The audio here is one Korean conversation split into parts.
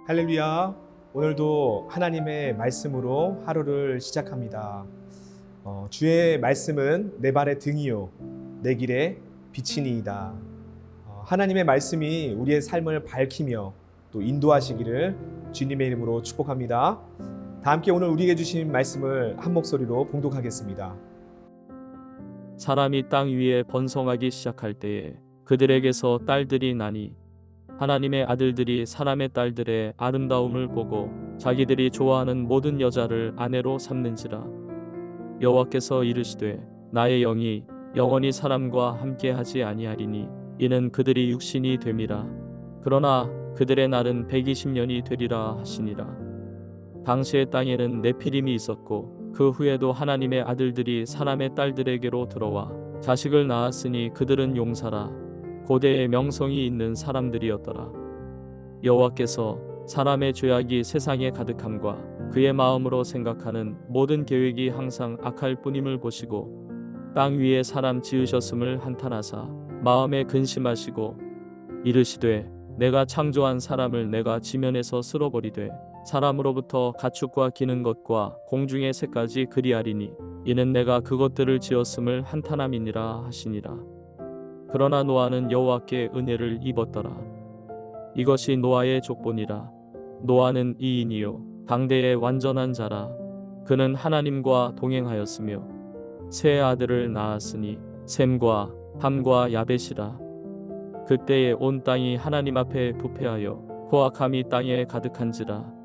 할렐루야. 오늘도 하나님의 말씀으로 하루를 시작합니다. 주의 말씀은 내 발의 등이요 내 길의 빛이니이다. 하나님의 말씀이 우리의 삶을 밝히며 또 인도하시기를 주님의 이름으로 축복합니다. 다 함께 오늘 우리에게 주신 말씀을 한 목소리로 봉독하겠습니다. 사람이 땅 위에 번성하기 시작할 때에 그들에게서 딸들이 나니 하나님의 아들들이 사람의 딸들의 아름다움을 보고 자기들이 좋아하는 모든 여자를 아내로 삼는지라. 여호와께서 이르시되 나의 영이 영원히 사람과 함께하지 아니하리니 이는 그들이 육신이 됨이라. 그러나 그들의 날은 120년이 되리라 하시니라. 당시의 땅에는 네피림이 있었고 그 후에도 하나님의 아들들이 사람의 딸들에게로 들어와 자식을 낳았으니 그들은 용사라 고대의 명성이 있는 사람들이었더라. 여호와께서 사람의 죄악이 세상에 가득함과 그의 마음으로 생각하는 모든 계획이 항상 악할 뿐임을 보시고 땅 위에 사람 지으셨음을 한탄하사 마음에 근심하시고 이르시되 내가 창조한 사람을 내가 지면에서 쓸어버리되 사람으로부터 가축과 기는 것과 공중의 새까지 그리하리니 이는 내가 그것들을 지었음을 한탄함이니라 하시니라. 그러나 노아는 여호와께 은혜를 입었더라. 이것이 노아의 족본이라. 노아는 이인이요 당대의 완전한 자라. 그는 하나님과 동행하였으며 세 아들을 낳았으니 셈과 함과 야벳이라. 그때에 온 땅이 하나님 앞에 부패하여 포악함이 땅에 가득한지라.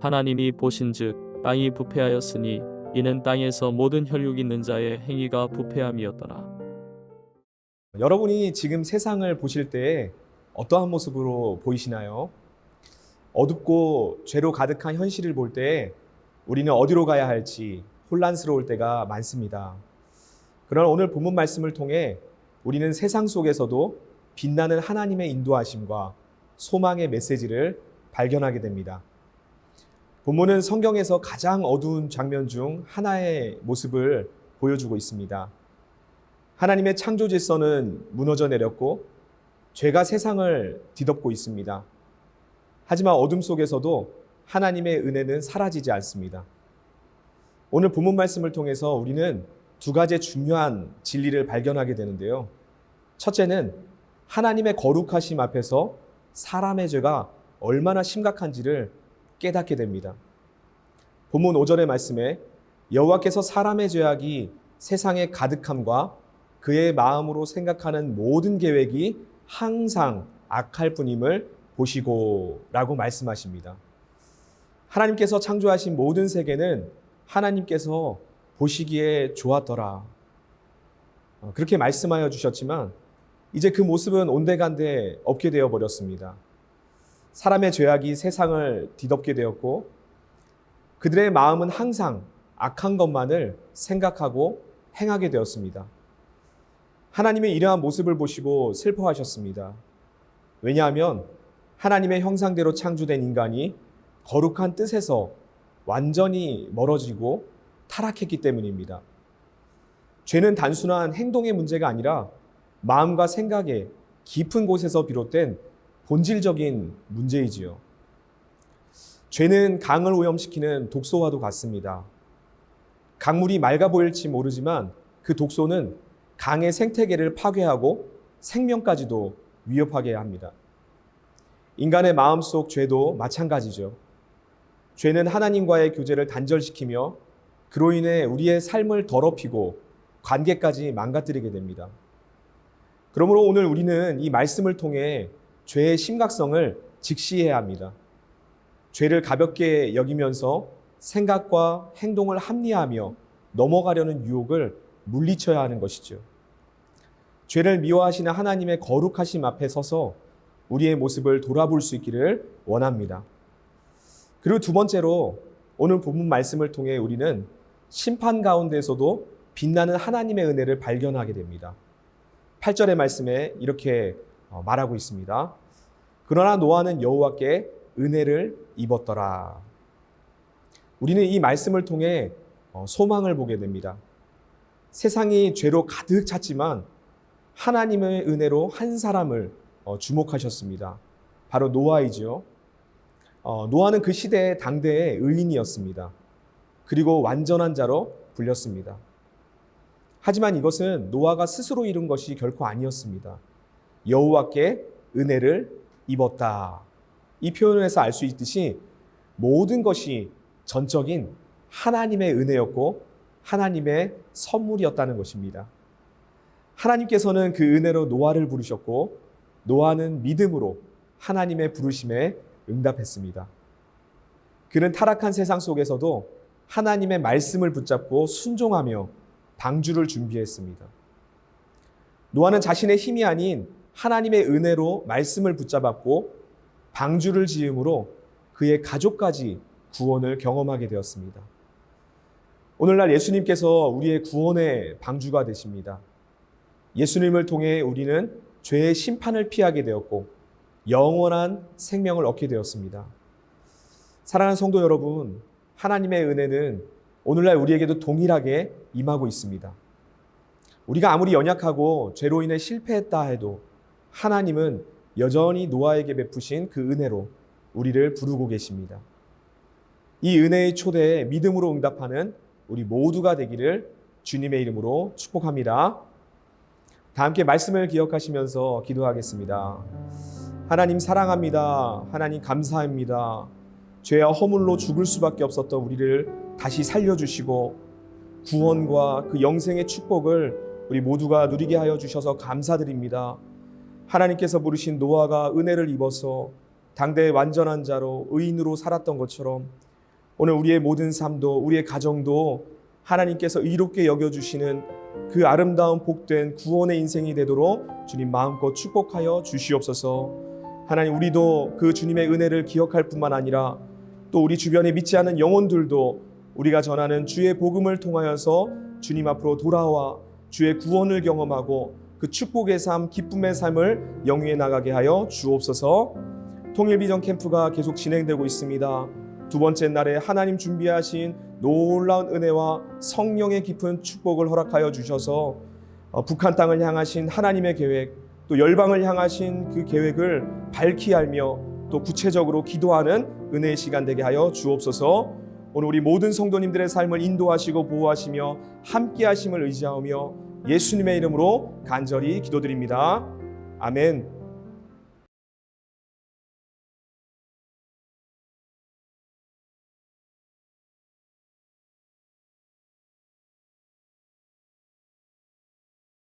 하나님이 보신즉 땅이 부패하였으니 이는 땅에서 모든 혈육 있는 자의 행위가 부패함이었더라. 여러분이 지금 세상을 보실 때 어떠한 모습으로 보이시나요? 어둡고 죄로 가득한 현실을 볼 때 우리는 어디로 가야 할지 혼란스러울 때가 많습니다. 그러나 오늘 본문 말씀을 통해 우리는 세상 속에서도 빛나는 하나님의 인도하심과 소망의 메시지를 발견하게 됩니다. 본문은 성경에서 가장 어두운 장면 중 하나의 모습을 보여주고 있습니다. 하나님의 창조 질서는 무너져 내렸고 죄가 세상을 뒤덮고 있습니다. 하지만 어둠 속에서도 하나님의 은혜는 사라지지 않습니다. 오늘 본문 말씀을 통해서 우리는 두 가지 중요한 진리를 발견하게 되는데요. 첫째는 하나님의 거룩하심 앞에서 사람의 죄가 얼마나 심각한지를 깨닫게 됩니다. 본문 5절의 말씀에 여호와께서 사람의 죄악이 세상에 가득함과 그의 마음으로 생각하는 모든 계획이 항상 악할 뿐임을 보시고 라고 말씀하십니다. 하나님께서 창조하신 모든 세계는 하나님께서 보시기에 좋았더라. 그렇게 말씀하여 주셨지만 이제 그 모습은 온데간데 없게 되어 버렸습니다. 사람의 죄악이 세상을 뒤덮게 되었고 그들의 마음은 항상 악한 것만을 생각하고 행하게 되었습니다. 하나님의 이러한 모습을 보시고 슬퍼하셨습니다. 왜냐하면 하나님의 형상대로 창조된 인간이 거룩한 뜻에서 완전히 멀어지고 타락했기 때문입니다. 죄는 단순한 행동의 문제가 아니라 마음과 생각의 깊은 곳에서 비롯된 본질적인 문제이지요. 죄는 강을 오염시키는 독소와도 같습니다. 강물이 맑아 보일지 모르지만 그 독소는 강의 생태계를 파괴하고 생명까지도 위협하게 합니다. 인간의 마음속 죄도 마찬가지죠. 죄는 하나님과의 교제를 단절시키며 그로 인해 우리의 삶을 더럽히고 관계까지 망가뜨리게 됩니다. 그러므로 오늘 우리는 이 말씀을 통해 죄의 심각성을 직시해야 합니다. 죄를 가볍게 여기면서 생각과 행동을 합리화하며 넘어가려는 유혹을 물리쳐야 하는 것이죠. 죄를 미워하시는 하나님의 거룩하심 앞에 서서 우리의 모습을 돌아볼 수 있기를 원합니다. 그리고 두 번째로 오늘 본문 말씀을 통해 우리는 심판 가운데서도 빛나는 하나님의 은혜를 발견하게 됩니다. 8절의 말씀에 이렇게 말하고 있습니다. 그러나 노아는 여호와께 은혜를 입었더라. 우리는 이 말씀을 통해 소망을 보게 됩니다. 세상이 죄로 가득 찼지만 하나님의 은혜로 한 사람을 주목하셨습니다. 바로 노아이죠. 노아는 그 시대의 당대의 의인이었습니다. 그리고 완전한 자로 불렸습니다. 하지만 이것은 노아가 스스로 이룬 것이 결코 아니었습니다. 여호와께 은혜를 입었다. 이 표현에서 알 수 있듯이 모든 것이 전적인 하나님의 은혜였고 하나님의 선물이었다는 것입니다. 하나님께서는 그 은혜로 노아를 부르셨고 노아는 믿음으로 하나님의 부르심에 응답했습니다. 그는 타락한 세상 속에서도 하나님의 말씀을 붙잡고 순종하며 방주를 준비했습니다. 노아는 자신의 힘이 아닌 하나님의 은혜로 말씀을 붙잡았고 방주를 지음으로 그의 가족까지 구원을 경험하게 되었습니다. 오늘날 예수님께서 우리의 구원의 방주가 되십니다. 예수님을 통해 우리는 죄의 심판을 피하게 되었고 영원한 생명을 얻게 되었습니다. 사랑하는 성도 여러분, 하나님의 은혜는 오늘날 우리에게도 동일하게 임하고 있습니다. 우리가 아무리 연약하고 죄로 인해 실패했다 해도 하나님은 여전히 노아에게 베푸신 그 은혜로 우리를 부르고 계십니다. 이 은혜의 초대에 믿음으로 응답하는 우리 모두가 되기를 주님의 이름으로 축복합니다. 다 함께 말씀을 기억하시면서 기도하겠습니다. 하나님 사랑합니다. 하나님 감사합니다. 죄와 허물로 죽을 수밖에 없었던 우리를 다시 살려주시고 구원과 그 영생의 축복을 우리 모두가 누리게 하여 주셔서 감사드립니다. 하나님께서 부르신 노아가 은혜를 입어서 당대의 완전한 자로 의인으로 살았던 것처럼 오늘 우리의 모든 삶도 우리의 가정도 하나님께서 의롭게 여겨주시는 그 아름다운 복된 구원의 인생이 되도록 주님 마음껏 축복하여 주시옵소서. 하나님 우리도 그 주님의 은혜를 기억할 뿐만 아니라 또 우리 주변에 믿지 않는 영혼들도 우리가 전하는 주의 복음을 통하여서 주님 앞으로 돌아와 주의 구원을 경험하고 그 축복의 삶, 기쁨의 삶을 영위해 나가게 하여 주옵소서. 통일비전 캠프가 계속 진행되고 있습니다. 두 번째 날에 하나님 준비하신 놀라운 은혜와 성령의 깊은 축복을 허락하여 주셔서 북한 땅을 향하신 하나님의 계획, 또 열방을 향하신 그 계획을 밝히 알며 또 구체적으로 기도하는 은혜의 시간 되게 하여 주옵소서. 오늘 우리 모든 성도님들의 삶을 인도하시고 보호하시며 함께 하심을 의지하며 예수님의 이름으로 간절히 기도드립니다. 아멘.